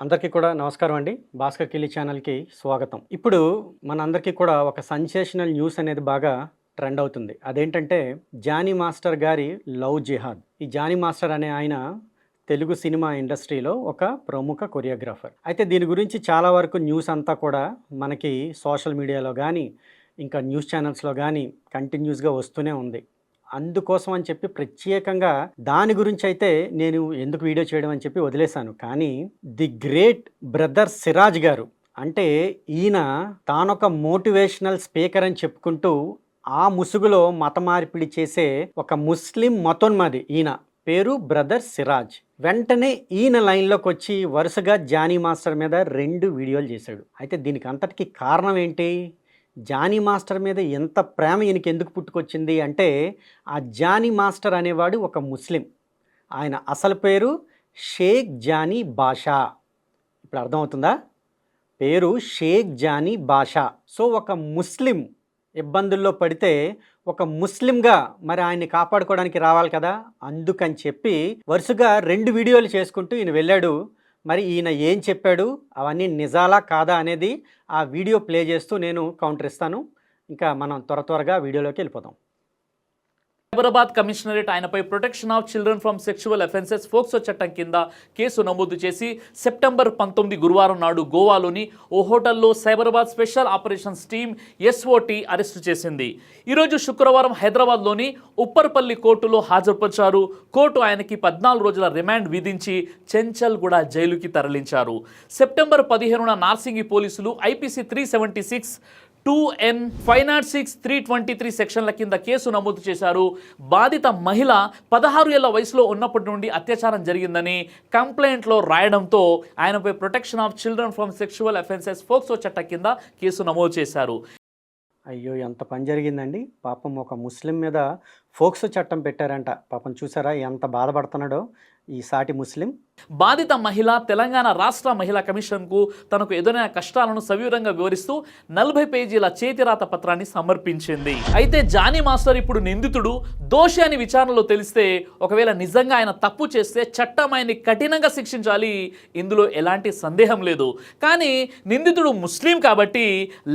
అందరికీ కూడా నమస్కారం అండి. భాస్కర్ కిలి ఛానల్‌కి స్వాగతం. ఇప్పుడు మనందరికీ కూడా ఒక సెన్సేషనల్ న్యూస్ అనేది బాగా ట్రెండ్ అవుతుంది. అదేంటంటే జానీ మాస్టర్ గారి లవ్ జిహాద్. ఈ జానీ మాస్టర్ అనే ఆయన తెలుగు సినిమా ఇండస్ట్రీలో ఒక ప్రముఖ కొరియోగ్రాఫర్. అయితే దీని గురించి చాలా వరకు న్యూస్ అంతా కూడా మనకి సోషల్ మీడియాలో గానీ, ఇంకా న్యూస్ ఛానల్స్‌లో గానీ కంటిన్యూస్‌గా వస్తూనే ఉంది. అందుకోసం అని చెప్పి ప్రత్యేకంగా దాని గురించైతే నేను ఎందుకు వీడియో చేయడం అని చెప్పి వదిలేశాను. కానీ ది గ్రేట్ బ్రదర్ సిరాజ్ గారు, అంటే ఈయన తానొక మోటివేషనల్ స్పీకర్ అని చెప్పుకుంటూ ఆ ముసుగులో మత మార్పిడి చేసే ఒక ముస్లిం మతోన్మాది ఈయన. పేరు బ్రదర్ సిరాజ్. వెంటనే ఈయన లైన్లోకి వచ్చి వరుసగా జానీ మాస్టర్ మీద 2 వీడియోలు చేశాడు. అయితే దీనికి అంతటికి కారణం ఏంటి? జానీ మాస్టర్ మీద ఎంత ప్రేమ ఈయనకి ఎందుకు పుట్టుకొచ్చింది అంటే, ఆ జానీ మాస్టర్ అనేవాడు ఒక ముస్లిం. ఆయన అసలు పేరు షేక్ జానీ బాషా. ఇప్పుడు అర్థమవుతుందా? పేరు షేక్ జానీ బాషా. సో ఒక ముస్లిం ఇబ్బందుల్లో పడితే ఒక ముస్లింగా మరి ఆయన్ని కాపాడుకోవడానికి రావాలి కదా, అందుకని చెప్పి వరుసగా 2 వీడియోలు చేసుకుంటూ ఈయన వెళ్ళాడు. మరి ఈయన ఏం చెప్పాడు, అవన్నీ నిజాలా కాదా అనేది ఆ వీడియో ప్లే చేస్తూ నేను కౌంటర్ ఇస్తాను. ఇంకా మనం త్వరగా వీడియోలోకి వెళ్ళిపోతాం. సైబరాబాద్ కమిషనరేట్ ఆయనపై protection of children from sexual offences POCSO చట్టం కింద కేసు నమోదు చేసి సెప్టెంబర్ 19 గురువారం నాడు గోవాలోని ఓ హోటల్లో Cyberabad special operations team SOT arrest చేసింది. ఈరోజు శుక్రవారం హైదరాబాద్లోని ఉప్పర్పల్లి కోర్టులో హాజరుపరిచారు. కోర్టు ఆయనకి 14 రోజుల రిమాండ్ విధించి చెంచల్గూడ జైలుకి తరలించారు. సెప్టెంబర్ 15న నార్సింగి పోలీసులు ఐపీసీ 376 2N 506 323 సెక్షన్ల కింద కేసు నమోదు చేశారు. బాధిత మహిళ 16 ఏళ్ల వయసులో ఉన్నప్పటి నుండి అత్యాచారం జరిగిందని కంప్లైంట్లో రాయడంతో ఆయనపై protection of children from sexual offences POCSO చట్టం కింద కేసు నమోదు చేశారు. అయ్యో, ఎంత పని జరిగిందండి. పాపం ఒక ముస్లిం మీద ఫోక్సో చట్టం పెట్టారంట. పాపం చూసారా ఎంత బాధపడుతున్నాడో ఈ సాటి ముస్లిం. బాధిత మహిళ తెలంగాణ రాష్ట్ర మహిళా కమిషన్కు తనకు ఎదురైన కష్టాలను సవివరంగా వివరిస్తూ 40 పేజీల చేతిరాత పత్రాన్ని సమర్పించింది. అయితే జానీ మాస్టర్ ఇప్పుడు నిందితుడు, దోషి అని విచారణలో తెలిస్తే ఒకవేళ నిజంగా ఆయన తప్పు చేస్తే చట్టం ఆయన్ని కఠినంగా శిక్షించాలి, ఇందులో ఎలాంటి సందేహం లేదు. కానీ నిందితుడు ముస్లిం కాబట్టి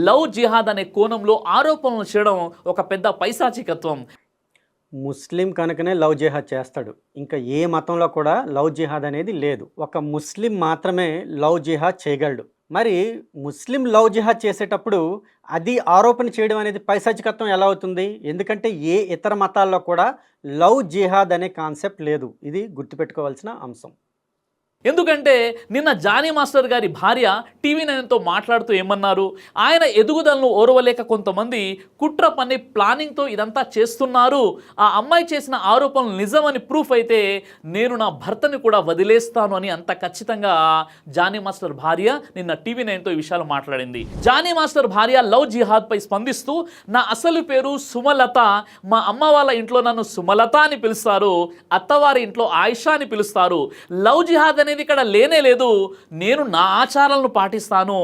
లవ్ జిహాద్ అనే కోణంలో ఆరోపణలు చేయడం ఒక పెద్ద పైశాచికత్వం. ముస్లిం కనుకనే లవ్ జిహాద్ చేస్తాడు. ఇంకా ఏ మతంలో కూడా లవ్ జిహాద్ అనేది లేదు. ఒక ముస్లిం మాత్రమే లవ్ జిహాద్ చేయగలడు. మరి ముస్లిం లవ్ జిహాద్ చేసేటప్పుడు అది ఆరోపణ చేయడం అనేది పైశాచికత్వం ఎలా అవుతుంది? ఎందుకంటే ఏ ఇతర మతాల్లో కూడా లవ్ జిహాద్ అనే కాన్సెప్ట్ లేదు. ఇది గుర్తుపెట్టుకోవాల్సిన అంశం. ఎందుకంటే నిన్న జానీ మాస్టర్ గారి భార్య టీవీ9తో మాట్లాడుతూ ఏమన్నారు, ఆయన ఎదుగుదలను ఓర్వలేక కొంతమంది కుట్ర పని ప్లానింగ్తో ఇదంతా చేస్తున్నారు, ఆ అమ్మాయి చేసిన ఆరోపణలు నిజమని ప్రూఫ్ అయితే నేను నా భర్తని కూడా వదిలేస్తాను అని అంత ఖచ్చితంగా జానీ మాస్టర్ భార్య నిన్న టీవీ9తో ఈ విషయాలు మాట్లాడింది. జానీ మాస్టర్ భార్య లవ్ జిహాద్పై స్పందిస్తూ, నా అసలు పేరు సుమలత, మా అమ్మ వాళ్ళ ఇంట్లో నన్ను సుమలత అని పిలుస్తారు, అత్తవారి ఇంట్లో ఆయిషా అని పిలుస్తారు, లవ్ జిహాద్ అనేది ఇక్కడ లేనే లేదు, నేను నా ఆచారాలను పాటిస్తాను,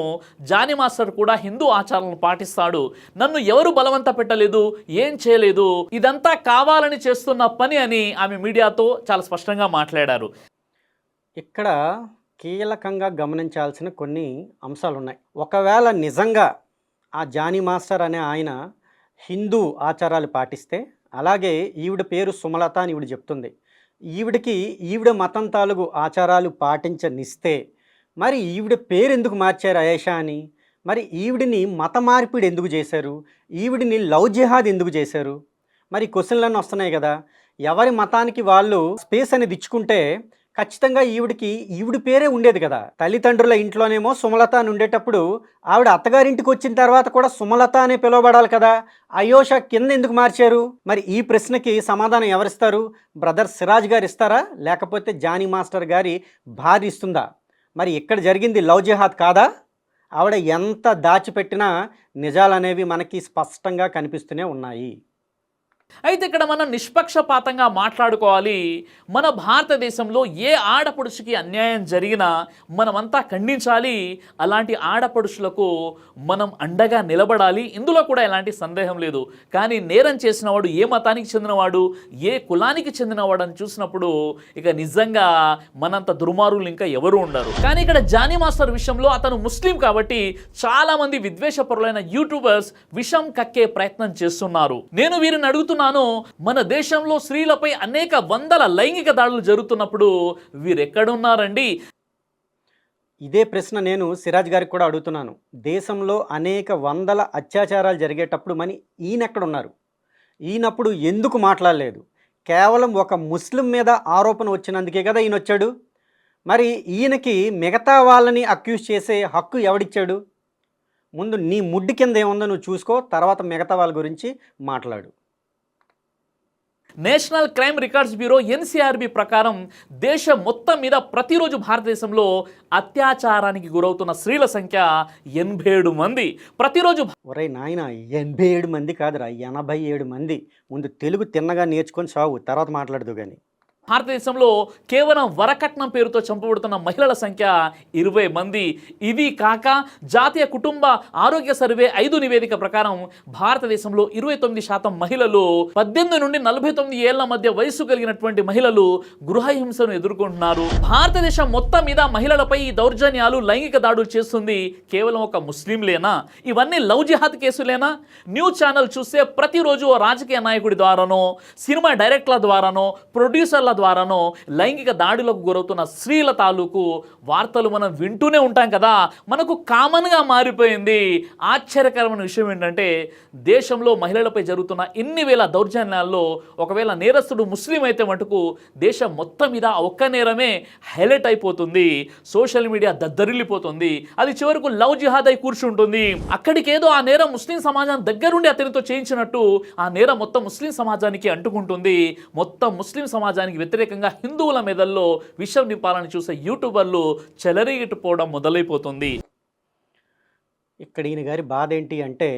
జానీ మాస్టర్ కూడా హిందూ ఆచారాలను పాటిస్తాడు, నన్ను ఎవరు బలవంత పెట్టలేదు, ఏం చేయలేదు, ఇదంతా కావాలని చేస్తున్న పని అని ఆమె మీడియాతో చాలా స్పష్టంగా మాట్లాడారు. ఇక్కడ కీలకంగా గమనించాల్సిన కొన్ని అంశాలు ఉన్నాయి. ఒకవేళ నిజంగా ఆ జానీ మాస్టర్ అనే ఆయన హిందూ ఆచారాలు పాటిస్తే, అలాగే ఈవిడ పేరు సుమలత అని ఈవిడ చెప్తుంది, ఈవిడ మతం తాలూకు ఆచారాలు పాటించనిస్తే మరి ఈవిడ పేరు ఎందుకు మార్చారు ఆయేషా అని? మరి ఈవిడిని మత మార్పిడి ఎందుకు చేశారు? ఈవిడిని లవ్ జిహాద్ ఎందుకు చేశారు? మరి క్వశ్చన్లన్నీ వస్తున్నాయి కదా. ఎవరి మతానికి వాళ్ళు స్పేస్ అనేది ఇచ్చుకుంటే ఖచ్చితంగా ఈవిడి పేరే ఉండేది కదా. తల్లిదండ్రుల ఇంట్లోనేమో సుమలత అని ఉండేటప్పుడు ఆవిడ అత్తగారింటికి వచ్చిన తర్వాత కూడా సుమలత అనే పిలువబడాలి కదా. అయోషా కింద ఎందుకు మార్చారు? మరి ఈ ప్రశ్నకి సమాధానం ఎవరిస్తారు? బ్రదర్ సిరాజ్ గారు ఇస్తారా, లేకపోతే జానీ మాస్టర్ గారి భార్య ఇస్తుందా? మరి ఇక్కడ జరిగింది లవ్ జిహాద్ కాదా? ఆవిడ ఎంత దాచిపెట్టినా నిజాలనేవి మనకి స్పష్టంగా కనిపిస్తూనే ఉన్నాయి. అయితే ఇక్కడ మనం నిష్పక్షపాతంగా మాట్లాడుకోవాలి. మన భారతదేశంలో ఏ ఆడపడుచుకి అన్యాయం జరిగినా మనమంతా ఖండించాలి. అలాంటి ఆడపడుచులకు మనం అండగా నిలబడాలి. ఇందులో కూడా ఎలాంటి సందేహం లేదు. కానీ నేరం చేసినవాడు ఏ మతానికి చెందినవాడు, ఏ కులానికి చెందినవాడు అని చూసినప్పుడు ఇక నిజంగా మనంత దుర్మార్గులు ఇంకా ఎవరు ఉండరు. కానీ ఇక్కడ జానీ మాస్టర్ విషయంలో అతను ముస్లిం కాబట్టి చాలా మంది విద్వేషపరులైన యూట్యూబర్స్ విషం కక్కే ప్రయత్నం చేస్తున్నారు. నేను వీరిని అడుగుతున్నాను, మన దేశంలో స్త్రీలపై అనేక వందల లైంగిక దాడులు జరుగుతున్నప్పుడు వీరెక్కడున్నారండి? ఇదే ప్రశ్న నేను సిరాజ్ గారికి కూడా అడుగుతున్నాను. దేశంలో అనేక వందల అత్యాచారాలు జరిగేటప్పుడు ఈయనెక్కడున్నారు? ఈయనప్పుడు ఎందుకు మాట్లాడలేదు? కేవలం ఒక ముస్లిం మీద ఆరోపణ వచ్చినందుకే కదా ఈయన వచ్చాడు. మరి ఈయనకి మిగతా వాళ్ళని అక్యూజ్ చేసే హక్కు ఎవడిచ్చాడు? ముందు నీ ముడ్డి కింద ఏముందో నువ్వు చూసుకో, తర్వాత మిగతా వాళ్ళ గురించి మాట్లాడు. National crime records bureau NCRB ప్రకారం దేశం మొత్తం మీద ప్రతిరోజు భారతదేశంలో అత్యాచారానికి గురవుతున్న స్త్రీల సంఖ్య 87 మంది. ప్రతిరోజు ఒరే నాయన, 87 మంది కాదురా, 87 మంది. ముందు తెలుగు తిన్నగా నేర్చుకొని సాగు, తర్వాత మాట్లాడదు కానీ. భారతదేశంలో కేవలం వరకట్నం పేరుతో చంపబడుతున్న మహిళల సంఖ్య 20 మంది. ఇది కాక జాతీయ కుటుంబ ఆరోగ్య సర్వే 5 నివేదిక ప్రకారం భారతదేశంలో 29% మహిళలు 18 నుండి 49 ఏళ్ల మధ్య వయసు కలిగినటువంటి మహిళలు గృహహింసను ఎదుర్కొంటున్నారు. భారతదేశం మొత్తం మీద మహిళలపై ఈ దౌర్జన్యాలు, లైంగిక దాడులు చేస్తుంది కేవలం ఒక ముస్లింలేనా? ఇవన్నీ లవ్ జిహాద్ కేసులేనా? న్యూస్ ఛానల్ చూస్తే ప్రతిరోజు ఓ రాజకీయ నాయకుడి ద్వారానో, సినిమా డైరెక్టర్ల ద్వారానో, ప్రొడ్యూసర్ల ద్వారానో లైంగిక దాడులకు గురవుతున్న స్త్రీల తాలూకు వార్తలు మనం వింటూనే ఉంటాం కదా. మనకు కామన్గా మారిపోయింది. ఆశ్చర్యకరమైన విషయం ఏంటంటే దేశంలో మహిళలపై జరుగుతున్న ఇన్ని వేల దౌర్జన్యాల్లో ఒకవేళ నేరస్తుడు ముస్లిం అయితే మటుకు దేశం మొత్తం మీద ఒక్క నేరమే హైలైట్ అయిపోతుంది. సోషల్ మీడియా దద్దరిల్లిపోతుంది. అది చివరకు లవ్ జిహాద్ అయి కూర్చుంటుంది. అక్కడికేదో ఆ నేరం ముస్లిం సమాజం దగ్గరుండి అతనితో చేయించినట్టు ఆ నేరం మొత్తం ముస్లిం సమాజానికి అంటుకుంటుంది. మొత్తం ముస్లిం సమాజానికి వ్యతిరేకంగా హిందువుల మెదల్లో విషం నింపాలని చూసే యూట్యూబర్లు చెలరేగిపోవడం మొదలైపోతుంది. ఇక్కడ ఈయన గారి బాధ ఏంటి అంటే,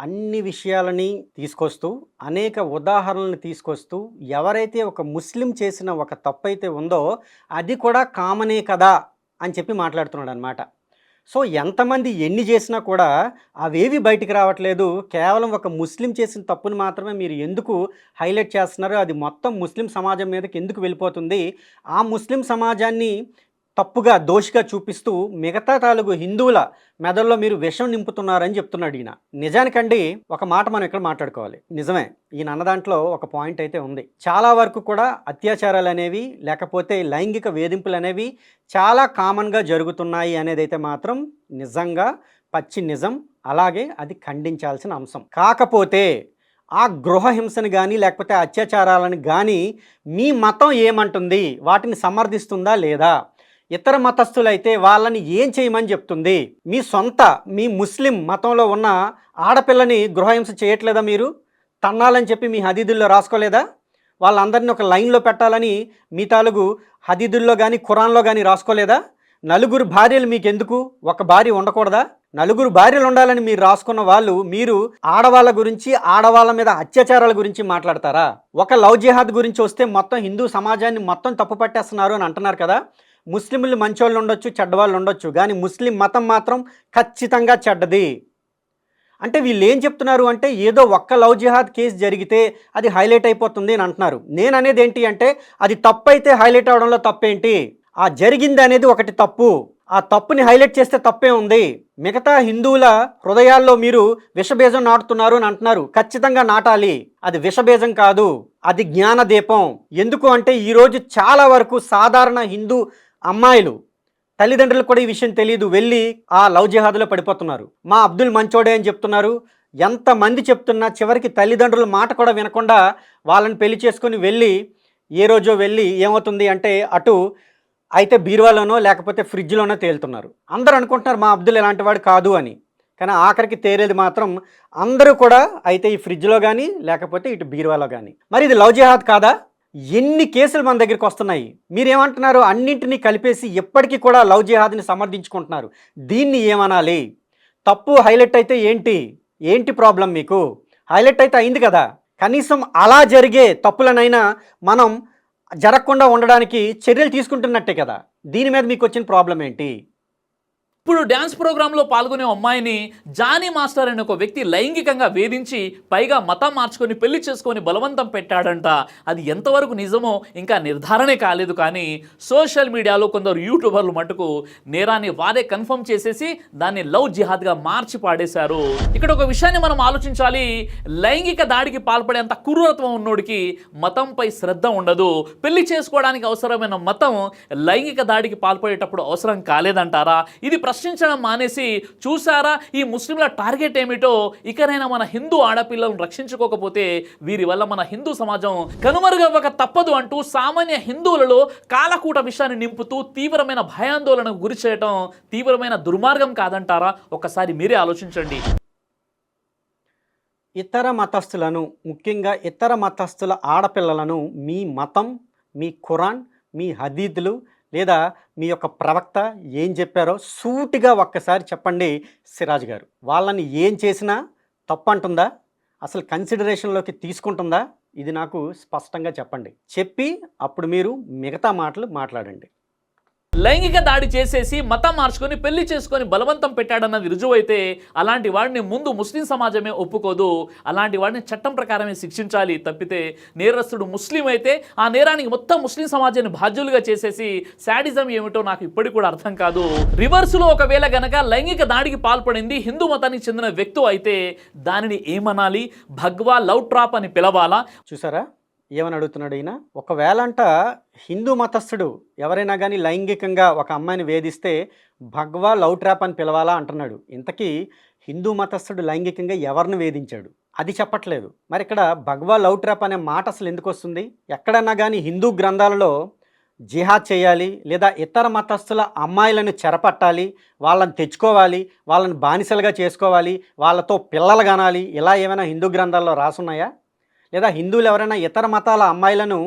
అన్ని విషయాలని తీసుకొస్తూ, అనేక ఉదాహరణలను తీసుకొస్తూ, ఎవరైతే ఒక ముస్లిం చేసిన ఒక తప్పైతే ఉందో అది కూడా కామనే కదా అని చెప్పి మాట్లాడుతున్నాడు అనమాట. సో ఎంతమంది ఎన్ని చేసినా కూడా అవేవి బయటికి రావట్లేదు. కేవలం ఒక ముస్లిం చేసిన తప్పుని మాత్రమే మీరు ఎందుకు హైలైట్ చేస్తున్నారు? అది మొత్తం ముస్లిం సమాజం మీదకి ఎందుకు వెళ్ళిపోతుంది? ఆ ముస్లిం సమాజాన్ని తప్పుగా, దోషిగా చూపిస్తూ మిగతా తాలూకు హిందువుల మెదల్లో మీరు విషం నింపుతున్నారని చెప్తున్నాడు ఈయన. నిజానికండి ఒక మాట మనం ఇక్కడ మాట్లాడుకోవాలి. నిజమే, ఈయన అన్న దాంట్లో ఒక పాయింట్ అయితే ఉంది. చాలా వరకు కూడా అత్యాచారాలు అనేవి, లేకపోతే లైంగిక వేధింపులు అనేవి చాలా కామన్గా జరుగుతున్నాయి అనేది అయితే మాత్రం నిజంగా పచ్చి నిజం. అలాగే అది ఖండించాల్సిన అంశం. కాకపోతే ఆ గృహహింసను కానీ, లేకపోతే అత్యాచారాలను కానీ మీ మతం ఏమంటుంది? వాటిని సమర్థిస్తుందా లేదా? ఇతర మతస్థులైతే వాళ్ళని ఏం చేయమని చెప్తుంది? మీ ముస్లిం మతంలో ఉన్న ఆడపిల్లని గృహహింస చేయట్లేదా? మీరు తన్నాలని చెప్పి మీ హదీదుల్లో రాసుకోలేదా? వాళ్ళందరినీ ఒక లైన్లో పెట్టాలని మీ తాలూకు హదీదుల్లో కానీ, ఖురాన్లో కానీ రాసుకోలేదా? నలుగురు భార్యలు మీకెందుకు? ఒక భార్య ఉండకూడదా? నలుగురు భార్యలు ఉండాలని మీరు రాసుకున్న వాళ్ళు, మీరు ఆడవాళ్ళ గురించి, ఆడవాళ్ళ మీద అత్యాచారాల గురించి మాట్లాడతారా? ఒక లవ్ జిహాద్ గురించి వస్తే మొత్తం హిందూ సమాజాన్ని మొత్తం తప్పు పట్టేస్తున్నారు అని అంటున్నారు కదా. ముస్లింలు మంచోళ్ళు ఉండొచ్చు, చెడ్డవాళ్ళు ఉండొచ్చు, కానీ ముస్లిం మతం మాత్రం ఖచ్చితంగా చెడ్డది. అంటే వీళ్ళు ఏం చెప్తున్నారు అంటే, ఏదో ఒక్క లవ్ జిహాద్ కేసు జరిగితే అది హైలైట్ అయిపోతుంది అని అంటున్నారు. నేను అనేది ఏంటి అంటే, అది తప్పు అయితే హైలైట్ అవడంలో తప్పేంటి? ఆ జరిగింది అనేది ఒకటి తప్పు. ఆ తప్పుని హైలైట్ చేస్తే తప్పే ఉంది. మిగతా హిందువుల హృదయాల్లో మీరు విషబీజం నాటుతున్నారు అని అంటున్నారు. ఖచ్చితంగా నాటాలి. అది విషబీజం కాదు, అది జ్ఞానదీపం. ఎందుకు అంటే ఈరోజు చాలా వరకు సాధారణ హిందూ అమ్మాయిలు తల్లిదండ్రులకు కూడా ఈ విషయం తెలియదు, వెళ్ళి ఆ లవ్ జిహాద్లో పడిపోతున్నారు. మా అబ్దుల్ మంచోడే అని చెప్తున్నారు. ఎంతమంది చెప్తున్నా చివరికి తల్లిదండ్రుల మాట కూడా వినకుండా వాళ్ళని పెళ్లి చేసుకొని వెళ్ళి ఏ రోజో వెళ్ళి ఏమవుతుంది అంటే, అటు అయితే బీరువాలోనో లేకపోతే ఫ్రిడ్జ్లోనో తేలుతున్నారు. అందరూ అనుకుంటున్నారు మా అబ్దుల్ ఎలాంటి వాడు కాదు అని. కానీ ఆఖరికి తేరేది మాత్రం అందరూ కూడా అయితే ఈ ఫ్రిడ్జ్లో కానీ, లేకపోతే ఇటు బీరువాలో కానీ. మరి ఇది లవ్ జిహాద్ కాదా? ఎన్ని కేసులు మన దగ్గరికి వస్తున్నాయి. మీరేమంటున్నారు? అన్నింటినీ కలిపేసి ఎప్పటికీ కూడా లవ్ జిహాద్ని సమర్థించుకుంటున్నారు. దీన్ని ఏమనాలి? తప్పు హైలైట్ అయితే ఏంటి ప్రాబ్లం మీకు? హైలైట్ అయితే అయింది కదా, కనీసం అలా జరిగే తప్పులనైనా మనం జరగకుండా ఉండడానికి చర్యలు తీసుకుంటున్నట్టే కదా. దీని మీద మీకు వచ్చిన ప్రాబ్లం ఏంటి? ఇప్పుడు డ్యాన్స్ ప్రోగ్రాంలో పాల్గొనే అమ్మాయిని జానీ మాస్టర్ అనే ఒక వ్యక్తి లైంగికంగా వేధించి పైగా మతం మార్చుకొని పెళ్లి చేసుకొని బలవంతం పెట్టాడంట. అది ఎంతవరకు నిజమో ఇంకా నిర్ధారణే కాలేదు. కానీ సోషల్ మీడియాలో కొందరు యూట్యూబర్లు మటుకు నేరాన్ని వారే కన్ఫర్మ్ చేసేసి దాన్ని లవ్ జిహాద్గా మార్చి పాడేశారు. ఇక్కడ ఒక విషయాన్ని మనం ఆలోచించాలి. లైంగిక దాడికి పాల్పడేంత క్రూరత్వం ఉన్నోడికి మతంపై శ్రద్ధ ఉండదు. పెళ్లి చేసుకోవడానికి అవసరమైన మతం లైంగిక దాడికి పాల్పడేటప్పుడు అవసరం కాలేదంటారా? ఇది ప్రశ్నించడం మానేసి చూసారా ఈ ముస్లింల టార్గెట్ ఏమిటో, ఇకనైనా మన హిందూ ఆడపిల్లలను రక్షించుకోకపోతే వీరి వల్ల మన హిందూ సమాజం కనుమరుగవ్వక తప్పదు అంటూ సామాన్య హిందువులలో కాలకూట విషయాన్ని నింపుతూ తీవ్రమైన భయాందోళనకు గురి చేయటం తీవ్రమైన దుర్మార్గం కాదంటారా? ఒక్కసారి మీరే ఆలోచించండి. ఇతర మతస్థులను, ముఖ్యంగా ఇతర మతస్థుల ఆడపిల్లలను మీ మతం, మీ ఖురాన్, మీ హదీదులు లేదా మీ యొక్క ప్రవక్త ఏం చెప్పారో సూటిగా ఒక్కసారి చెప్పండి సిరాజ్ గారు. వాళ్ళని ఏం చేసినా తప్పంటుందా? అసలు కన్సిడరేషన్లోకి తీసుకుంటుందా? ఇది నాకు స్పష్టంగా చెప్పండి. చెప్పి అప్పుడు మీరు మిగతా మాటలు మాట్లాడండి. లైంగిక దాడి చేసేసి మతం మార్చుకొని పెళ్లి చేసుకొని బలవంతం పెట్టాడన్నది రుజువైతే అలాంటి వాడిని ముందు ముస్లిం సమాజమే ఒప్పుకోదు. అలాంటి వాడిని చట్టం ప్రకారమే శిక్షించాలి. తప్పితే నేరస్తుడు ముస్లిం అయితే ఆ నేరానికి మొత్తం ముస్లిం సమాజాన్ని బాధ్యులుగా చేసేసి శాడిజం ఏమిటో నాకు ఇప్పటికి కూడా అర్థం కాదు. రివర్సులో ఒకవేళ గనక లైంగిక దాడికి పాల్పడింది హిందూ మతానికి చెందిన వ్యక్తి అయితే దానిని ఏమనాలి? భగ్వా లవ్ ట్రాప్ అని పిలవాలా? చూసారా ఏమని అడుగుతున్నాడు ఈయన? ఒకవేళ అంట హిందూ మతస్థుడు ఎవరైనా కానీ లైంగికంగా ఒక అమ్మాయిని వేధిస్తే భగ్వా లవ్ ట్రాప్ అని పిలవాలా అంటున్నాడు. ఇంతకీ హిందూ మతస్థుడు లైంగికంగా ఎవరిని వేధించాడు అది చెప్పట్లేదు. మరి ఇక్కడ భగ్వా లవ్ ట్రాప్ అనే మాట అసలు ఎందుకు వస్తుంది? ఎక్కడన్నా కానీ హిందూ గ్రంథాలలో జిహాద్ చేయాలి లేదా ఇతర మతస్థుల అమ్మాయిలను చెరపట్టాలి, వాళ్ళని తెచ్చుకోవాలి, వాళ్ళని బానిసలుగా చేసుకోవాలి, వాళ్ళతో పిల్లలు కనాలి, ఇలా ఏమైనా హిందూ గ్రంథాల్లో రాసున్నాయా? లేదా హిందువులు ఎవరైనా ఇతర మతాల అమ్మాయిలను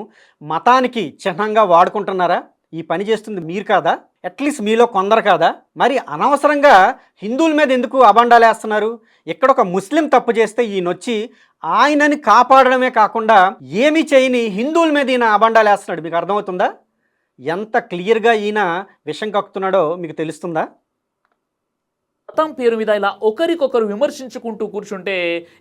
మతానికి చిహ్నంగా వాడుకుంటున్నారా? ఈ పని చేస్తుంది మీరు కాదా? అట్లీస్ట్ మీలో కొందరు కాదా? మరి అనవసరంగా హిందువుల మీద ఎందుకు అబండాలు వేస్తున్నారు? ఇక్కడ ఒక ముస్లిం తప్పు చేస్తే ఈయనొచ్చి ఆయనని కాపాడడమే కాకుండా ఏమీ చేయని హిందువుల మీద ఈయన అబండాలు వేస్తున్నాడు. మీకు అర్థమవుతుందా? ఎంత క్లియర్గా ఈయన విషం కక్కుతున్నాడో మీకు తెలుస్తుందా? మతం పేరు మీద ఇలా ఒకరికొకరు విమర్శించుకుంటూ కూర్చుంటే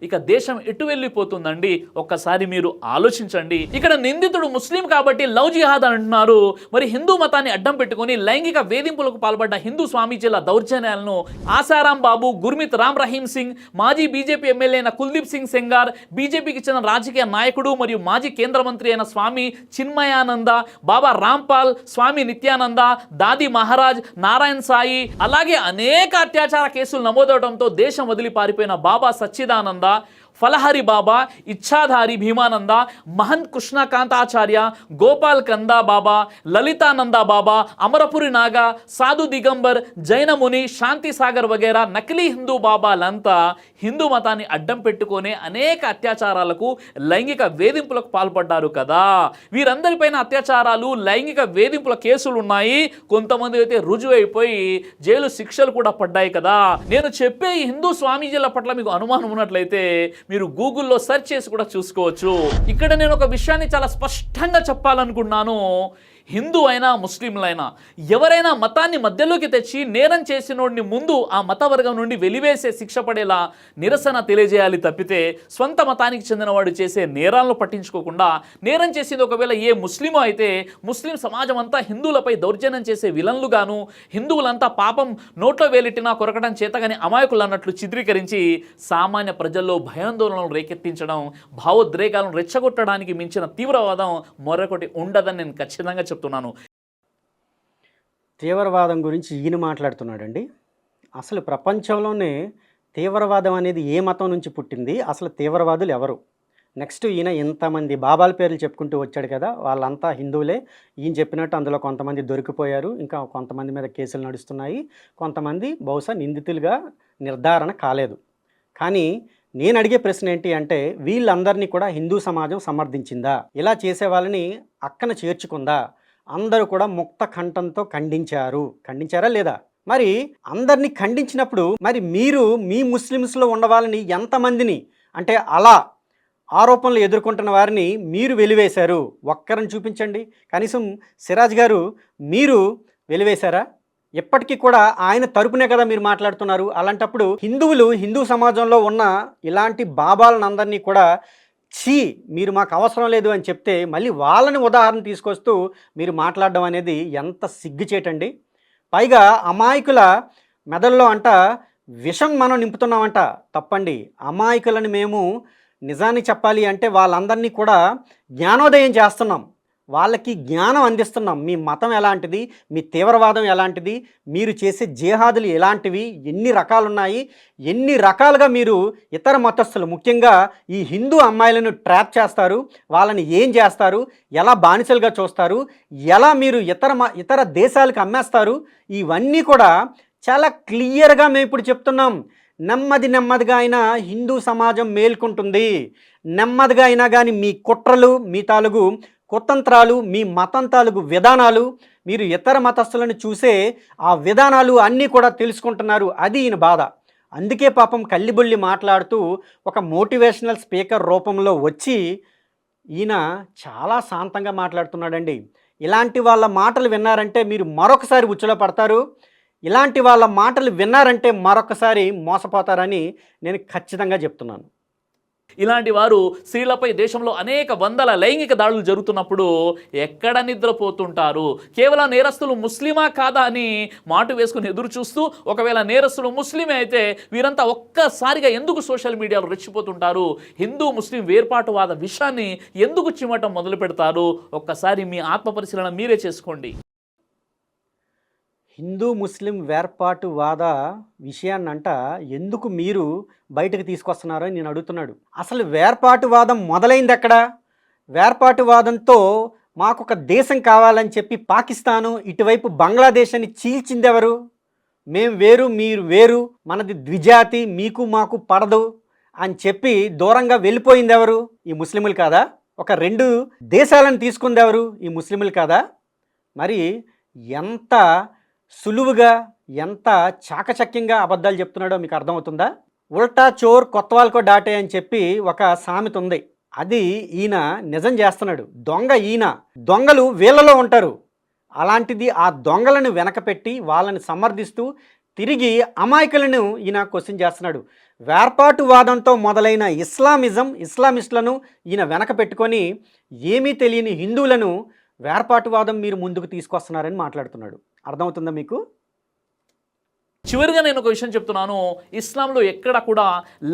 ఇక దేశం ఎటు వెళ్ళిపోతుందండి? ఒక్కసారి మీరు ఆలోచించండి. ఇక్కడ నిందితుడు ముస్లిం కాబట్టి లవ్ జిహాద్ అంటున్నారు. మరి హిందూ మతాన్ని అడ్డం పెట్టుకుని లైంగిక వేధింపులకు పాల్పడ్డ హిందూ స్వామీజీల దౌర్జన్యాలను ఆసారాం బాబు, గుర్మిత్ రామ్ రహీం సింగ్, మాజీ బీజేపీ ఎమ్మెల్యే అయిన కుల్దీప్ సింగ్ సెంగార్, బీజేపీకి చెందిన రాజకీయ నాయకుడు మరియు మాజీ కేంద్ర మంత్రి అయిన స్వామి చిన్మయానంద, బాబా రాంపాల్, స్వామి నిత్యానంద, దాది మహారాజ్, నారాయణ్ సాయి, అలాగే అనేక అత్యాచార కేసులు నమోదవడంతో దేశం వదిలి పారిపోయిన బాబా సచ్చిదానంద, ఫలహరి బాబా, ఇచ్ఛాధారి భీమానంద, మహంత్ కృష్ణకాంతాచార్య, గోపాల్ కందా బాబా, లలితానంద బాబా, అమరపురి నాగా, సాధు దిగంబర్, జైనముని, శాంతి సాగర్ వగేరా నకిలీ హిందూ బాబాలంతా హిందూ మతాన్ని అడ్డం పెట్టుకునే అనేక అత్యాచారాలకు, లైంగిక వేధింపులకు పాల్పడ్డారు కదా. వీరందరిపైన అత్యాచారాలు, లైంగిక వేధింపుల కేసులు ఉన్నాయి. కొంతమంది అయితే రుజువు అయిపోయి జైలు శిక్షలు కూడా పడ్డాయి కదా. నేను చెప్పే ఈ హిందూ స్వామీజీల పట్ల మీకు అనుమానం ఉన్నట్లయితే మీరు గూగుల్లో సెర్చ్ చేసి కూడా చూసుకోవచ్చు. ఇక్కడ నేను ఒక విషయాన్ని చాలా స్పష్టంగా చెప్పాలనుకున్నాను. హిందూ అయినా ముస్లింలైనా ఎవరైనా మతాన్ని మధ్యలోకి తెచ్చి నేరం చేసినోడిని ముందు ఆ మత వర్గం నుండి వెలివేసే శిక్ష పడేలా నిరసన తెలియజేయాలి. తప్పితే స్వంత మతానికి చెందినవాడు చేసే నేరాలను పట్టించుకోకుండా, నేరం చేసింది ఒకవేళ ఏ ముస్లిమో అయితే ముస్లిం సమాజం అంతా హిందువులపై దౌర్జన్యం చేసే విలన్లుగాను, హిందువులంతా పాపం నోట్లో వేలెట్టినా కొరకడం చేతగాని అమాయకులు అన్నట్లు చిత్రీకరించి సామాన్య ప్రజల్లో భయాందోళనలు రేకెత్తించడం, భావోద్రేకాలను రెచ్చగొట్టడానికి మించిన తీవ్రవాదం మరొకటి ఉండదని నేను ఖచ్చితంగా చెప్తున్నాను. తీవ్రవాదం గురించి ఈయన మాట్లాడుతున్నాడండి. అసలు ప్రపంచంలోనే తీవ్రవాదం అనేది ఏ మతం నుంచి పుట్టింది? అసలు తీవ్రవాదులు ఎవరు? నెక్స్ట్ ఈయన ఇంతమంది బాబాల పేర్లు చెప్పుకుంటూ వచ్చాడు కదా, వాళ్ళంతా హిందువులే. ఈయన చెప్పినట్టు అందులో కొంతమంది దొరికిపోయారు, ఇంకా కొంతమంది మీద కేసులు నడుస్తున్నాయి, కొంతమంది బహుశా నిందితులుగా నిర్ధారణ కాలేదు. కానీ నేను అడిగే ప్రశ్న ఏంటి అంటే, వీళ్ళందరినీ కూడా హిందూ సమాజం సమర్థించిందా? ఇలా చేసే వాళ్ళని అక్కన చేర్చుకుందా? అందరూ కూడా ముక్త కంఠంతో ఖండించారా లేదా? మరి అందరినీ ఖండించినప్పుడు మరి మీరు మీ ముస్లిమ్స్లో ఉన్న వాళ్ళని ఎంతమందిని అంటే అలా ఆరోపణలు ఎదుర్కొంటున్న వారిని మీరు వెలివేశారు? ఒక్కరిని చూపించండి. కనీసం సిరాజ్ గారు మీరు వెలివేశారా? ఎప్పటికీ కూడా ఆయన తరపునే కదా మీరు మాట్లాడుతున్నారు. అలాంటప్పుడు హిందువులు, హిందూ సమాజంలో ఉన్న ఇలాంటి బాబాలనందరినీ కూడా ఛీ మీరు మాకు అవసరం లేదు అని చెప్తే మళ్ళీ వాళ్ళని ఉదాహరణ తీసుకొస్తూ మీరు మాట్లాడడం అనేది ఎంత సిగ్గుచేటండి. పైగా అమాయకుల మెదడులో అంట విషం మనం నింపుతున్నామంట. తప్పండి. అమాయకులని మేము నిజాన్ని చెప్పాలి అంటే వాళ్ళందరినీ కూడా జ్ఞానోదయం చేస్తున్నాం, వాళ్ళకి జ్ఞానం అందిస్తున్నాం. మీ మతం ఎలాంటిది, మీ తీవ్రవాదం ఎలాంటిది, మీరు చేసే జిహాదులు ఎలాంటివి, ఎన్ని రకాలున్నాయి, ఎన్ని రకాలుగా మీరు ఇతర మతస్థులు ముఖ్యంగా ఈ హిందూ అమ్మాయిలను ట్రాప్ చేస్తారు, వాళ్ళని ఏం చేస్తారు, ఎలా బానిసలుగా చూస్తారు, ఎలా మీరు ఇతర దేశాలకు అమ్మేస్తారు, ఇవన్నీ కూడా చాలా క్లియర్గా మేము ఇప్పుడు చెప్తున్నాం. నెమ్మదిగా అయినా హిందూ సమాజం మేల్కొంటుంది. నెమ్మదిగా అయినా కానీ మీ కుట్రలు, మీ తాలూకు కుతంత్రాలు, మీ మతం తాలూకు విధానాలు, మీరు ఇతర మతస్థులను చూసే ఆ విధానాలు అన్నీ కూడా తెలుసుకుంటున్నారు. అది ఈయన బాధ. అందుకే పాపం కల్లిబుల్లి మాట్లాడుతూ ఒక మోటివేషనల్ స్పీకర్ రూపంలో వచ్చి ఈయన చాలా శాంతంగా మాట్లాడుతున్నాడండి. ఇలాంటి వాళ్ళ మాటలు విన్నారంటే మీరు మరొకసారి ఉచ్చులో పడతారు. ఇలాంటి వాళ్ళ మాటలు విన్నారంటే మరొకసారి మోసపోతారని నేను ఖచ్చితంగా చెప్తున్నాను. ఇలాంటి వారు స్త్రీలపై దేశంలో అనేక వందల లైంగిక దాడులు జరుగుతున్నప్పుడు ఎక్కడ నిద్రపోతుంటారు? కేవలం నేరస్తులు ముస్లిమా కాదా అని మాటు వేసుకుని ఎదురు చూస్తూ, ఒకవేళ నేరస్తులు ముస్లిమే అయితే వీరంతా ఒక్కసారిగా ఎందుకు సోషల్ మీడియాలో రెచ్చిపోతుంటారు? హిందూ ముస్లిం వేర్పాటువాద విషయాన్ని ఎందుకు చిమ్మటం మొదలు పెడతారు? ఒక్కసారి మీ ఆత్మ పరిశీలన మీరే చేసుకోండి. హిందూ ముస్లిం వేర్పాటువాద విషయాన్నంట ఎందుకు మీరు బయటకు తీసుకొస్తున్నారో నేను అడుగుతున్నాడు. అసలు వేర్పాటువాదం మొదలైంది ఎక్కడ? వేర్పాటువాదంతో మాకొక దేశం కావాలని చెప్పి పాకిస్తాను, ఇటువైపు బంగ్లాదేశ్ అని చీల్చింది ఎవరు? మేం వేరు, మీరు వేరు, మనది ద్విజాతి, మీకు మాకు పడదు అని చెప్పి దూరంగా వెళ్ళిపోయింది ఎవరు? ఈ ముస్లింలు కాదా? ఒక 2 దేశాలను తీసుకుంది ఎవరు? ఈ ముస్లింలు కాదా? మరి ఎంత సులువుగా, ఎంత చాకచక్యంగా అబద్ధాలు చెప్తున్నాడో మీకు అర్థమవుతుందా? ఉల్టా చోర్ కొత్తవాళ్ళకో డాటే అని చెప్పి ఒక సామెత ఉంది. అది ఈయన నిజం చేస్తున్నాడు. దొంగ ఈయన, దొంగలు వీళ్ళలో ఉంటారు. అలాంటిది ఆ దొంగలను వెనకపెట్టి వాళ్ళని సమర్థిస్తూ తిరిగి అమాయకులను ఈయన క్వశ్చన్ చేస్తున్నాడు. వేర్పాటువాదంతో మొదలైన ఇస్లామిస్టులను ఈయన వెనక పెట్టుకొని ఏమీ తెలియని హిందువులను వేర్పాటువాదం మీరు ముందుకు తీసుకొస్తున్నారని మాట్లాడుతున్నాడు. అర్థమవుతుందా మీకు? చివరిగా నేను ఒక విషయం చెప్తున్నాను. ఇస్లాంలో ఎక్కడ కూడా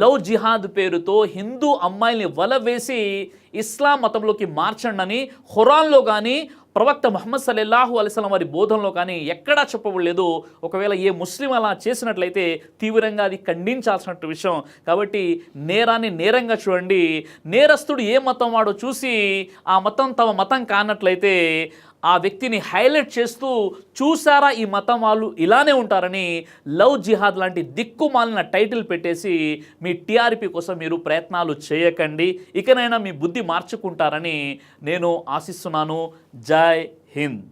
లవ్ జిహాద్ పేరుతో హిందూ అమ్మాయిల్ని వల వేసి ఇస్లాం మతంలోకి మార్చండి అని ఖురాన్లో కానీ ప్రవక్త ముహమ్మద్ సల్లల్లాహు అలైహి వసల్లం వారి బోధనలో కానీ ఎక్కడా చెప్పబడలేదు. ఒకవేళ ఏ ముస్లిం అలా చేసినట్లయితే తీవ్రంగా అది ఖండించాల్సిన విషయం. కాబట్టి నేరాన్ని నేరంగా చూడండి. నేరస్తుడు ఏ మతం వాడో చూసి ఆ మతం తమ మతం కానట్లయితే ఆ వ్యక్తిని హైలైట్ చేస్తూ, చూసారా ఈ మతం వాళ్ళు ఇలానే ఉంటారని లవ్ జిహాద్ లాంటి దిక్కుమాలిన టైటిల్ పెట్టేసి మీ టీఆర్పీ కోసం మీరు ప్రయత్నాలు చేయకండి. ఇకనైనా మీ బుద్ధి మార్చుకుంటారని నేను ఆశిస్తున్నాను. జై హింద్.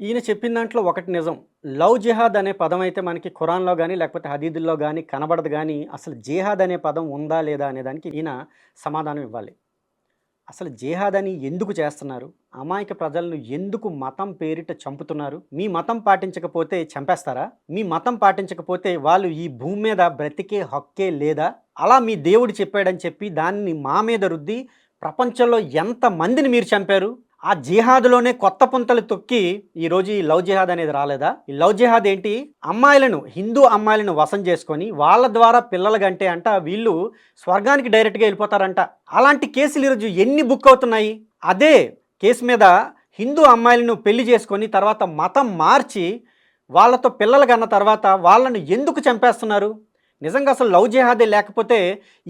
ఈయన చెప్పిన దాంట్లో ఒకటి నిజం. లవ్ జిహాద్ అనే పదం అయితే మనకి ఖురాన్లో కానీ లేకపోతే హదీదుల్లో కానీ కనబడదు. కానీ అసలు జిహాద్ అనే పదం ఉందా లేదా అనే దానికి ఈయన సమాధానం ఇవ్వాలి. అసలు జిహాద్ అని ఎందుకు చేస్తున్నారు? అమాయక ప్రజలను ఎందుకు మతం పేరిట చంపుతున్నారు? మీ మతం పాటించకపోతే చంపేస్తారా? మీ మతం పాటించకపోతే వాళ్ళు ఈ భూమి మీద బ్రతికే హక్కే లేదా? అలా మీ దేవుడు చెప్పాడని చెప్పి దాన్ని మా మీద రుద్ది ప్రపంచంలో ఎంతమందిని మీరు చంపారు? ఆ జిహాద్లోనే కొత్త పుంతలు తొక్కి ఈరోజు ఈ లవ్ జిహాద్ అనేది రాలేదా? ఈ లవ్ జిహాద్ ఏంటి? అమ్మాయిలను, హిందూ అమ్మాయిలను వశం చేసుకొని వాళ్ళ ద్వారా పిల్లలు గంటే అంట వీళ్ళు స్వర్గానికి డైరెక్ట్గా వెళ్ళిపోతారంట. అలాంటి కేసులు ఈరోజు ఎన్ని బుక్ అవుతున్నాయి? అదే కేసు మీద హిందూ అమ్మాయిలను పెళ్లి చేసుకొని తర్వాత మతం మార్చి వాళ్ళతో పిల్లలు కన్న తర్వాత వాళ్ళను ఎందుకు చంపేస్తున్నారు? నిజంగా అసలు లవ్ జిహాదే లేకపోతే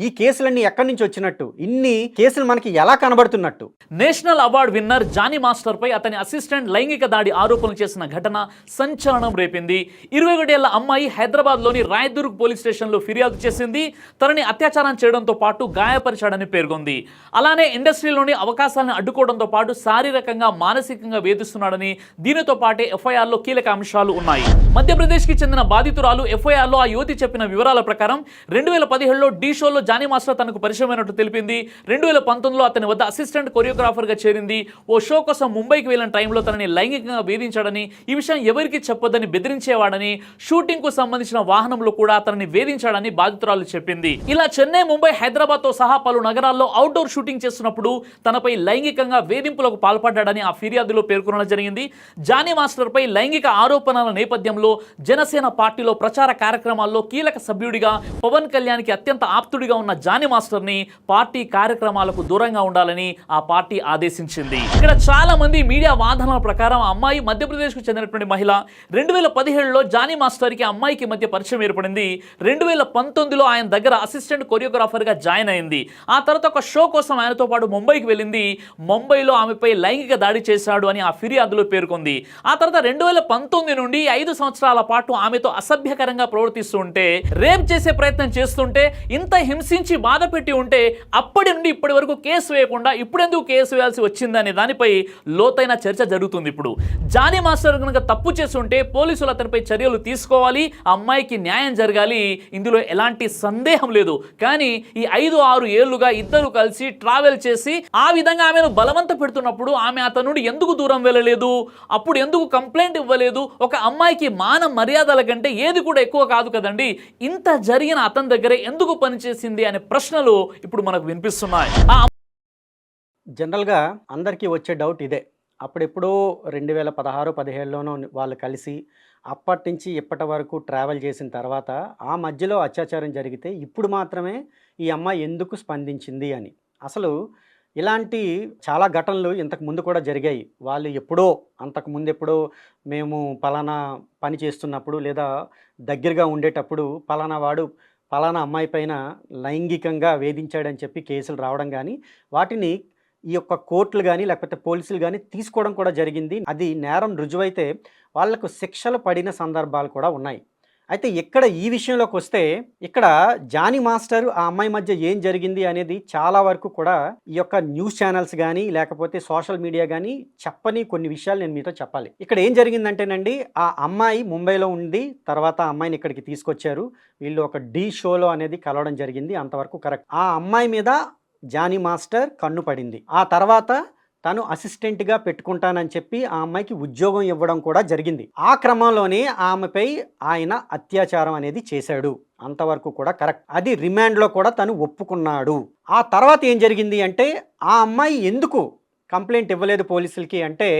ఈ కేసులన్నీ ఎక్కడి నుంచి వచ్చినట్టు? ఇన్ని కేసులు మనకి ఎలా కనబడుతున్నట్టు? National award winner Jani master పై అతని అసిస్టెంట్ లైంగిక దాడి ఆరోపణలు చేసిన ఘటన సంచలనం రేపింది. 21 ఏళ్ల అమ్మాయి హైదరాబాద్లోని రాయదుర్గ్ పోలీస్ స్టేషన్లో ఫిర్యాదు చేసింది. తనని అత్యాచారం చేయడంతో పాటు గాయపరిచాడని పేర్కొంది. అలానే ఇండస్ట్రీలోని అవకాశాలను అడ్డుకోవడంతో పాటు శారీరకంగా, మానసికంగా వేధిస్తున్నాడని, దీనితో పాటే ఎఫ్ఐఆర్లో కీలక అంశాలు ఉన్నాయి. మధ్యప్రదేశ్కి చెందిన బాధితురాలు ఎఫ్ఐఆర్లో ఆ యువతి చెప్పిన వివరాల వివరాల ప్రకారం 2017లో ఢీ షోలో జానీ మాస్టర్ తనకు పరిచయమైనట్టు తెలిపింది. 2019లో అతని వద్ద అసిస్టెంట్ కొరియోగ్రాఫర్గా చేరింది. ఓ షో కోసం ముంబైకి వెళ్ళిన టైంలో తనని లైంగికంగా వేధించాడని, ఈ విషయం ఎవరికి చెప్పొద్దని బెదిరించేవాడని, షూటింగ్ కు సంబంధించిన వాహనంలో కూడా తనని వేధించాడని బాధితురాలు చెప్పింది. ఇలా చెన్నై, ముంబై, హైదరాబాద్ తో సహా పలు నగరాల్లో అవుట్డోర్ షూటింగ్ చేస్తున్నప్పుడు తనపై లైంగికంగా వేధింపులకు పాల్పడ్డాడని ఆ ఫిర్యాదులో పేర్కొనడం జరిగింది. జానీ మాస్టర్ పై లైంగిక ఆరోపణల నేపథ్యంలో జనసేన పార్టీలో ప్రచార కార్యక్రమాల్లో కీలక సభ్యుడిగా, పవన్ కళ్యాణ్కి అత్యంత ఆప్తుడిగా ఉన్న జానీ మాస్టర్ ని పార్టీ కార్యక్రమాలకు దూరంగా ఉండాలని ఆ పార్టీ ఆదేశించింది. ఇక్కడ చాలా మంది మీడియా వాదనల ప్రకారం ఆ అమ్మాయి మధ్యప్రదేశ్ కు చెందినటువంటి మహిళ. 2017లో జానీ మాస్టర్ కి అమ్మాయికి మధ్య పరిచయం ఏర్పడింది. 2019లో ఆయన దగ్గర అసిస్టెంట్ కొరియోగ్రాఫర్ గా జాయిన్ అయింది. ఆ తర్వాత ఒక షో కోసం ఆయనతో పాటు ముంబైకి వెళ్ళింది. ముంబైలో ఆమెపై లైంగిక దాడి చేశాడు అని ఆ ఫిర్యాదులో పేర్కొంది. ఆ తర్వాత 2019 నుండి 5 సంవత్సరాల పాటు ఆమెతో అసభ్యకరంగా ప్రవర్తిస్తూ ఉంటే, రేప్ చేసే ప్రయత్నం చేస్తుంటే, ఇంత హింసించి బాధ పెట్టి ఉంటే అప్పటి నుండి ఇప్పటి వరకు కేసు వేయకుండా ఇప్పుడెందుకు కేసు వేయాల్సి వచ్చిందనే దానిపై లోతైన చర్చ జరుగుతుంది. ఇప్పుడు జానీ మాస్టర్ కనుక తప్పు చేస్తుంటే పోలీసులు అతనిపై చర్యలు తీసుకోవాలి, ఆ అమ్మాయికి న్యాయం జరగాలి, ఇందులో ఎలాంటి సందేహం లేదు. కానీ ఈ 5-6 ఏళ్లుగా ఇద్దరు కలిసి ట్రావెల్ చేసి ఆ విధంగా ఆమెను బలవంత పెడుతున్నప్పుడు ఆమె అతని నుండి ఎందుకు దూరం వెళ్ళలేదు, అప్పుడు ఎందుకు కంప్లైంట్ ఇవ్వలేదు? ఒక అమ్మాయికి మాన మర్యాదల కంటే ఏది కూడా ఎక్కువ కాదు కదండి. ఇంత జరిగిన అతని దగ్గరే ఎందుకు పనిచేసింది అనే ప్రశ్నలు ఇప్పుడు మనకు వినిపిస్తున్నాయి. జనరల్గా అందరికీ వచ్చే డౌట్ ఇదే. అప్పుడెప్పుడో 2016-17లోనో వాళ్ళు కలిసి అప్పటి నుంచి ఇప్పటి వరకు ట్రావెల్ చేసిన తర్వాత ఆ మధ్యలో అత్యాచారం జరిగితే ఇప్పుడు మాత్రమే ఈ అమ్మాయి ఎందుకు స్పందించింది అని. అసలు ఇలాంటి చాలా ఘటనలు ఇంతకు ముందు కూడా జరిగాయి. వాళ్ళు ఎప్పుడో అంతకుముందు ఎప్పుడో మేము పలానా పని చేస్తున్నప్పుడు లేదా దగ్గరగా ఉండేటప్పుడు పలానా వాడు పలానా అమ్మాయి పైన లైంగికంగా వేధించాడని చెప్పి కేసులు రావడం కానీ, వాటిని ఈ యొక్క కోర్టులు కానీ లేకపోతే పోలీసులు కానీ తీసుకోవడం కూడా జరిగింది. అది నేరం రుజువైతే వాళ్లకు శిక్షలు పడిన సందర్భాలు కూడా ఉన్నాయి. అయితే ఇక్కడ ఈ విషయంలోకి వస్తే, ఇక్కడ జానీ మాస్టర్ ఆ అమ్మాయి మధ్య ఏం జరిగింది అనేది చాలా వరకు కూడా ఈ యొక్క న్యూస్ ఛానల్స్ కానీ లేకపోతే సోషల్ మీడియా కానీ చెప్పని కొన్ని విషయాలు నేను మీతో చెప్పాలి. ఇక్కడ ఏం జరిగిందంటేనండి, ఆ అమ్మాయి ముంబైలో ఉంది, తర్వాత ఆ అమ్మాయిని ఇక్కడికి తీసుకొచ్చారు. వీళ్ళు ఒక ఢీ షోలో అనేది కలవడం జరిగింది, అంతవరకు కరెక్ట్. ఆ అమ్మాయి మీద జానీ మాస్టర్ కన్ను పడింది. ఆ తర్వాత తను అసిస్టెంట్గా పెట్టుకుంటానని చెప్పి ఆ అమ్మాయికి ఉద్యోగం ఇవ్వడం కూడా జరిగింది. ఆ క్రమంలోనే ఆమెపై ఆయన అత్యాచారం అనేది చేశాడు, అంతవరకు కూడా కరెక్ట్. అది రిమాండ్లో కూడా తను ఒప్పుకున్నాడు. ఆ తర్వాత ఏం జరిగింది అంటే, ఆ అమ్మాయి ఎందుకు కంప్లైంట్ ఇవ్వలేదు పోలీసులకి అంటే,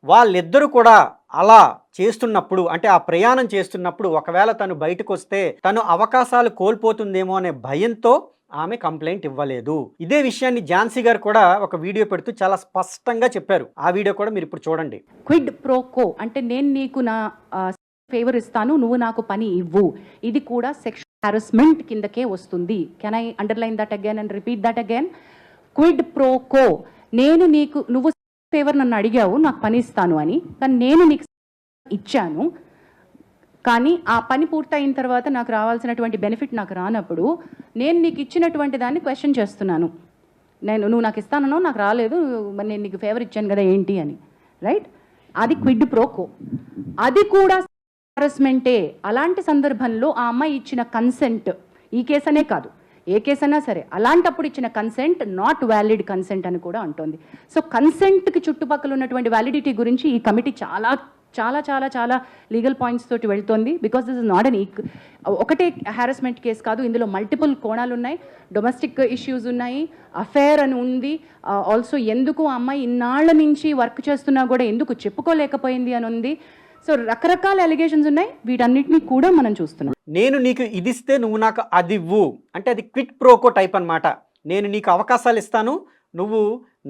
వాళ్ళిద్దరూ కూడా అలా చేస్తున్నప్పుడు, అంటే ఆ ప్రయాణం చేస్తున్నప్పుడు ఒకవేళ తను బయటకు వస్తే తను అవకాశాలు కోల్పోతుందేమో అనే భయంతో ఆమె కంప్లైంట్ ఇవ్వలేదు. ఇదే విషయాన్ని ఝాన్సీ గారు కూడా ఒక వీడియో పెడుతూ చాలా స్పష్టంగా చెప్పారు. ఆ వీడియో కూడా మీరు ఇప్పుడు చూడండి. క్విడ్ ప్రో కో అంటే నేను నీకు నా ఫేవర్ ఇస్తాను, నువ్వు నాకు పని ఇవ్వు, ఇది కూడా సెక్షువల్ హారాస్మెంట్ కిందకే వస్తుంది. Can I underline that again and repeat that again? Quid pro quo, నేను నీకు, నువ్వు ఫేవర్ నన్ను అడిగావు నాకు పని ఇస్తాను అని, కానీ నేను నీకు ఇచ్చాను, కానీ ఆ పని పూర్తయిన తర్వాత నాకు రావాల్సినటువంటి బెనిఫిట్ నాకు రానప్పుడు నేను నీకు ఇచ్చినటువంటి దాన్ని క్వశ్చన్ చేస్తున్నాను. నువ్వు నాకు ఇస్తానో నాకు రాలేదు, మరి నేను నీకు ఫేవర్ ఇచ్చాను కదా ఏంటి అని, రైట్? అది క్విడ్ ప్రోకో, అది కూడా హారాస్మెంటే. అలాంటి సందర్భంలో ఆ అమ్మాయి ఇచ్చిన కన్సెంట్, ఈ కేసు అనే కాదు ఏ కేసు అయినా సరే, అలాంటప్పుడు ఇచ్చిన కన్సెంట్ నాట్ వ్యాలిడ్ కన్సెంట్ అని కూడా అంటోంది. సో కన్సెంట్కి చుట్టుపక్కల ఉన్నటువంటి వ్యాలిడిటీ గురించి ఈ కమిటీ చాలా చాలా చాలా చాలా లీగల్ పాయింట్స్ తోటి వెళ్తోంది. Because this is not an ఒకటే హారాస్మెంట్ కేసు కాదు, ఇందులో మల్టిపుల్ కోణాలు ఉన్నాయి, డొమెస్టిక్ ఇష్యూస్ ఉన్నాయి, అఫేర్ అని ఉంది, ఆల్సో ఎందుకు ఆ అమ్మాయి ఇన్నాళ్ల నుంచి వర్క్ చేస్తున్నా కూడా ఎందుకు చెప్పుకోలేకపోయింది అని ఉంది. సో రకరకాల అలిగేషన్స్ ఉన్నాయి, వీటన్నిటిని కూడా మనం చూస్తున్నాం. నేను నీకు ఇది ఇస్తే నువ్వు నాకు అది ఇవ్వు అంటే అది క్విడ్ ప్రోకో టైప్ అన్నమాట. నేను నీకు అవకాశాలు ఇస్తాను, నువ్వు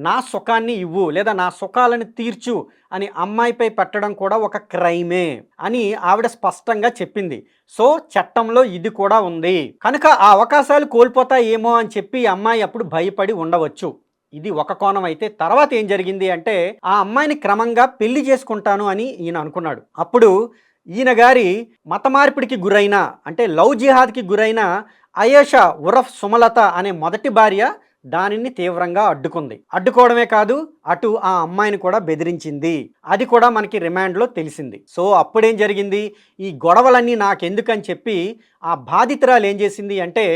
నా సుఖాన్ని ఇవ్వు లేదా నా సుఖాలను తీర్చు అని అమ్మాయిపై పెట్టడం కూడా ఒక క్రైమే అని ఆవిడ స్పష్టంగా చెప్పింది. సో చట్టంలో ఇది కూడా ఉంది కనుక ఆ అవకాశాలు కోల్పోతాయేమో అని చెప్పి అమ్మాయి అప్పుడు భయపడి ఉండవచ్చు. ఇది ఒక కోణం అయితే, తర్వాత ఏం జరిగింది అంటే ఆ అమ్మాయిని క్రమంగా పెళ్లి చేసుకుంటాను అని ఈయన అనుకున్నాడు. అప్పుడు ఈయన గారి మత మార్పిడికి గురైన అంటే లవ్ జిహాద్కి గురైన అయేషా ఉరఫ్ సుమలత అనే మొదటి భార్య దానిని తీవ్రంగా అడ్డుకుంది. అడ్డుకోవడమే కాదు, అటు ఆ అమ్మాయిని కూడా బెదిరించింది. అది కూడా మనకి రిమాండ్లో తెలిసింది. సో అప్పుడేం జరిగింది, ఈ గొడవలన్నీ నాకెందుకని చెప్పి ఆ బాధితురాలు ఏం చేసింది అంటే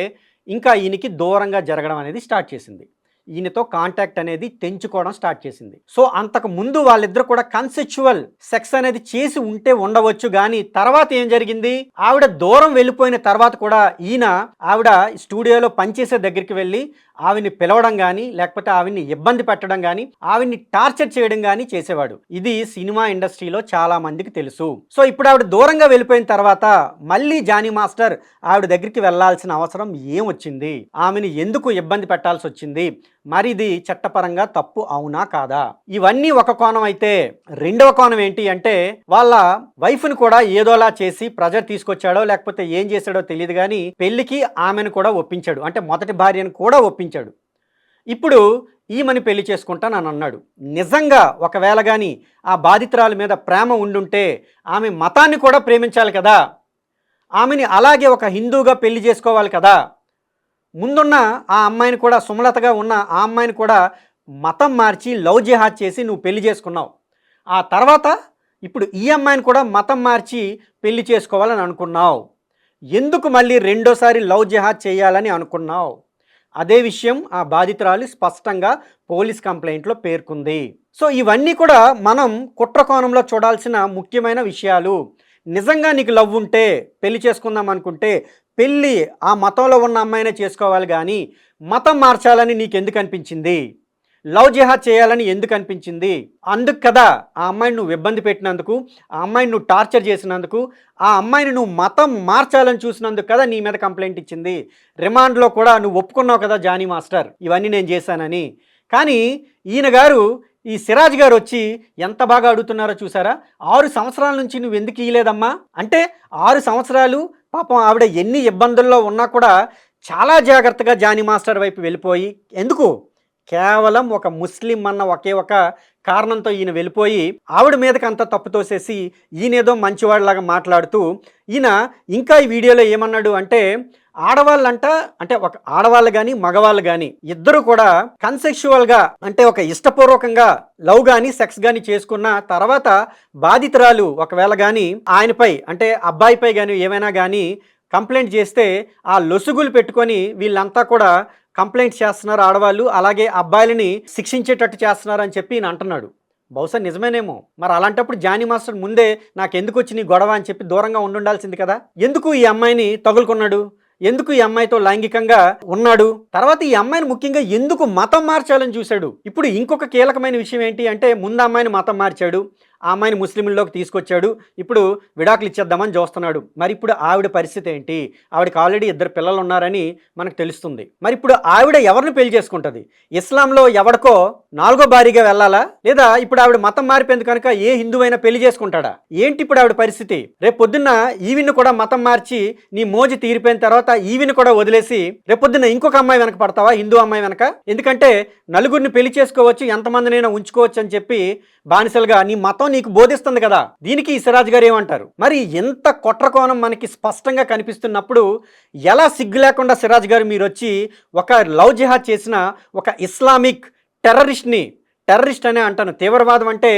ఇంకా ఈయనకి దూరంగా జరగడం అనేది స్టార్ట్ చేసింది. ఈయనతో కాంటాక్ట్ అనేది తెంచుకోవడం స్టార్ట్ చేసింది. సో అంతకు ముందు వాళ్ళిద్దరు కూడా కన్సెక్చువల్ సెక్స్ అనేది చేసి ఉంటే ఉండవచ్చు, కానీ తర్వాత ఏం జరిగింది, ఆవిడ దూరం వెళ్ళిపోయిన తర్వాత కూడా ఈయన ఆవిడ స్టూడియోలో పనిచేసే దగ్గరికి వెళ్ళి ఆవిడ్ని పిలవడం కానీ, లేకపోతే ఆవిడ్ని ఇబ్బంది పెట్టడం కానీ, ఆవిడ్ని టార్చర్ చేయడం కానీ చేసేవాడు. ఇది సినిమా ఇండస్ట్రీలో చాలా మందికి తెలుసు. సో ఇప్పుడు ఆవిడ దూరంగా వెళ్ళిపోయిన తర్వాత మళ్ళీ జానీ మాస్టర్ ఆవిడ దగ్గరికి వెళ్లాల్సిన అవసరం ఏం వచ్చింది, ఆమెను ఎందుకు ఇబ్బంది పెట్టాల్సి వచ్చింది, మరి ఇది చట్టపరంగా తప్పు అవునా కాదా? ఇవన్నీ ఒక కోణం అయితే, రెండవ కోణం ఏంటి అంటే వాళ్ళ వైఫ్ని కూడా ఏదోలా చేసి ప్రెజర్ తీసుకొచ్చాడో లేకపోతే ఏం చేశాడో తెలియదు, కానీ పెళ్లికి ఆమెను కూడా ఒప్పించాడు. అంటే మొదటి భార్యను కూడా ఒప్పించాడు. ఇప్పుడు ఈమెను పెళ్లి చేసుకుంటానని అన్నాడు. నిజంగా ఒకవేళ కానీ ఆ బాధితురాలి మీద ప్రేమ ఉండుంటే ఆమె మతాన్ని కూడా ప్రేమించాలి కదా, ఆమెని అలాగే ఒక హిందూగా పెళ్లి చేసుకోవాలి కదా. ముందున్న ఆ అమ్మాయిని కూడా, సుమలతగా ఉన్న ఆ అమ్మాయిని కూడా మతం మార్చి లవ్ జిహాద్ చేసి నువ్వు పెళ్లి చేసుకున్నావు. ఆ తర్వాత ఇప్పుడు ఈ అమ్మాయిని కూడా మతం మార్చి పెళ్లి చేసుకోవాలని అనుకున్నావు. ఎందుకు మళ్ళీ రెండోసారి లవ్ జిహాద్ చేయాలని అనుకున్నావు? అదే విషయం ఆ బాధితురాలు స్పష్టంగా పోలీస్ కంప్లైంట్లో పేర్కొంది. సో ఇవన్నీ కూడా మనం కుట్ర కోణంలో చూడాల్సిన ముఖ్యమైన విషయాలు. నిజంగా నీకు లవ్ ఉంటే పెళ్లి చేసుకుందాం అనుకుంటే పెళ్ళి ఆ మతంలో ఉన్న అమ్మాయినే చేసుకోవాలి, కానీ మతం మార్చాలని నీకు ఎందుకు అనిపించింది, లవ్ జిహాద్ చేయాలని ఎందుకు అనిపించింది? అందుకు కదా ఆ అమ్మాయిని నువ్వు ఇబ్బంది పెట్టినందుకు, ఆ అమ్మాయిని నువ్వు టార్చర్ చేసినందుకు, ఆ అమ్మాయిని నువ్వు మతం మార్చాలని చూసినందుకు కదా నీ మీద కంప్లైంట్ ఇచ్చింది. రిమాండ్లో కూడా నువ్వు ఒప్పుకున్నావు కదా జానీ మాస్టర్ ఇవన్నీ నేను చేశానని. కానీ ఈయన గారు, ఈ సిరాజ్ గారు వచ్చి ఎంత బాగా అడుగుతున్నారో చూసారా? 6 సంవత్సరాల నుంచి నువ్వు ఎందుకు ఇయ్యలేదమ్మా అంటే, 6 సంవత్సరాలు పాపం ఆవిడ ఎన్ని ఇబ్బందుల్లో ఉన్నా కూడా చాలా జాగ్రత్తగా జానీ మాస్టర్ వైపు వెళ్ళిపోయి, ఎందుకు, కేవలం ఒక ముస్లిం అన్న ఒకే ఒక కారణంతో ఈయన వెళ్ళిపోయి ఆవిడ మీదకి అంతా తప్పు తోసేసి ఈయనేదో మంచివాడిలాగా మాట్లాడుతూ, ఈయన ఇంకా ఈ వీడియోలో ఏమన్నాడు అంటే, ఆడవాళ్ళంట, అంటే ఒక ఆడవాళ్ళు కానీ మగవాళ్ళు కానీ ఇద్దరు కూడా కన్సెక్షువల్గా, అంటే ఒక ఇష్టపూర్వకంగా లవ్ కానీ సెక్స్ కానీ చేసుకున్న తర్వాత బాధితురాలు ఒకవేళ కానీ ఆయనపై, అంటే అబ్బాయిపై కానీ ఏమైనా కానీ కంప్లైంట్ చేస్తే ఆ లొసుగులు పెట్టుకొని వీళ్ళంతా కూడా కంప్లైంట్ చేస్తున్నారు ఆడవాళ్ళు, అలాగే అబ్బాయిలని శిక్షించేటట్టు చేస్తున్నారు అని చెప్పి ఈయన అంటున్నాడు. బహుశా నిజమేనేమో. మరి అలాంటప్పుడు జానీ మాస్టర్ ముందే నాకు ఎందుకు వచ్చి నీ గొడవ అని చెప్పి దూరంగా ఉండాల్సింది కదా. ఎందుకు ఈ అమ్మాయిని తగులుకున్నాడు, ఎందుకు ఈ అమ్మాయితో లైంగికంగా ఉన్నాడు, తర్వాత ఈ అమ్మాయిని ముఖ్యంగా ఎందుకు మతం మార్చాలని చూశాడు? ఇప్పుడు ఇంకొక కీలకమైన విషయం ఏంటి అంటే, ముందు అమ్మాయిని మతం మార్చాడు, ఆ అమ్మాయిని ముస్లింల్లోకి తీసుకొచ్చాడు, ఇప్పుడు విడాకులు ఇచ్చేద్దామని చూస్తున్నాడు. మరి ఇప్పుడు ఆవిడ పరిస్థితి ఏంటి? ఆవిడకి ఆల్రెడీ 2 పిల్లలు ఉన్నారని మనకు తెలుస్తుంది. మరి ఇప్పుడు ఆవిడ ఎవరిని పెళ్లి చేసుకుంటుంది? ఇస్లాంలో ఎవడికో 4వ భార్యగా వెళ్ళాలా, లేదా ఇప్పుడు ఆవిడ మతం మారిపోయింది కనుక ఏ హిందువైనా పెళ్లి చేసుకుంటాడా? ఏంటి ఇప్పుడు ఆవిడ పరిస్థితి? రేపు పొద్దున్న ఈవిని కూడా మతం మార్చి నీ మోజు తీరిపోయిన తర్వాత ఈవిని కూడా వదిలేసి రేపొద్దున ఇంకొక అమ్మాయి వెనక పడతావా, హిందూ అమ్మాయి వెనక? ఎందుకంటే నలుగురిని పెళ్లి చేసుకోవచ్చు, ఎంతమందినైనా ఉంచుకోవచ్చు అని చెప్పి బానిసలుగా నీ మతం నీకు బోధిస్తుంది కదా. దీనికి ఈ సిరాజ్ గారు ఏమంటారు? మరి ఎంత కుట్రకోణం మనకి స్పష్టంగా కనిపిస్తున్నప్పుడు ఎలా సిగ్గు లేకుండా సిరాజ్ గారు మీరు వచ్చి ఒక లవ్ జిహాద్ చేసిన ఒక ఇస్లామిక్ టెర్రరిస్ట్ని, టెర్రరిస్ట్ అనే అంటాను, తీవ్రవాదం అంటే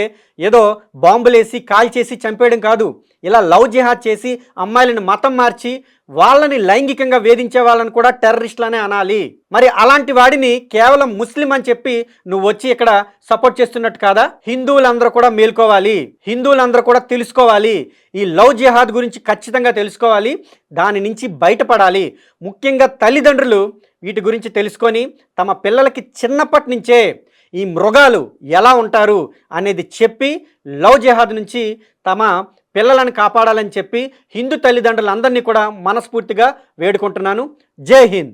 ఏదో బాంబులేసి కాల్చేసి చంపేయడం కాదు, ఇలా లవ్ జిహాద్ చేసి అమ్మాయిలను మతం మార్చి వాళ్ళని లైంగికంగా వేధించే వాళ్ళని కూడా టెర్రరిస్టులనే అనాలి. మరి అలాంటి వాడిని కేవలం ముస్లిం అని చెప్పి నువ్వు వచ్చి ఇక్కడ సపోర్ట్ చేస్తున్నట్టు కాదా? హిందువులందరూ కూడా మేల్కోవాలి, హిందువులందరూ కూడా తెలుసుకోవాలి, ఈ లవ్ జిహాద్ గురించి ఖచ్చితంగా తెలుసుకోవాలి, దాని నుంచి బయటపడాలి. ముఖ్యంగా తల్లిదండ్రులు వీటి గురించి తెలుసుకొని తమ పిల్లలకి చిన్నప్పటి నుంచే ఈ మృగాలు ఎలా ఉంటారు అనేది చెప్పి లవ్ జిహాద్ నుంచి తమ పిల్లలను కాపాడాలని చెప్పి హిందూ తల్లిదండ్రులందరినీ కూడా మనస్ఫూర్తిగా వేడుకుంటున్నాను. జై హింద్.